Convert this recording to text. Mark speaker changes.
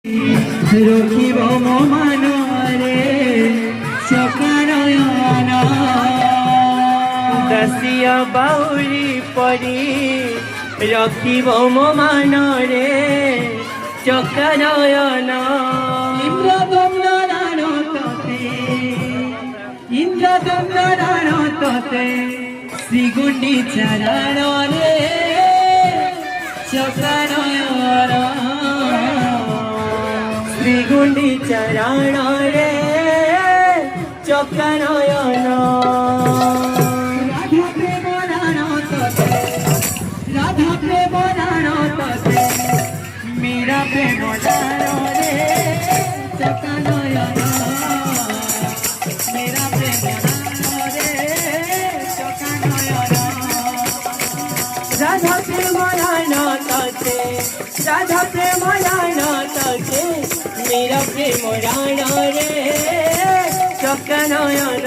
Speaker 1: রখিব মমানরে চকানয়ন দাসিয়া বাউরি পরি রখিব মমানরে চকানয়ন ইন্দ্রদম্ন রাণতে ইন্দ্রদম্ন রাণতে শ্রীগুণ্ডিচা রাণরে চকানয়ন শ্রীগুণ্ডিচা রাণরে চকানয়ন রাধা প্রেম রাণতে রাধা প্রেম রাণতে মীরা প্রেম রাণরে চকানয়ন মীরা প্রেম রাণরে চকানয়ন রাধা প্রেম রাণতে রাধা প্রেম রাণতে মীরা প্রেম রাণরে চকানয়ন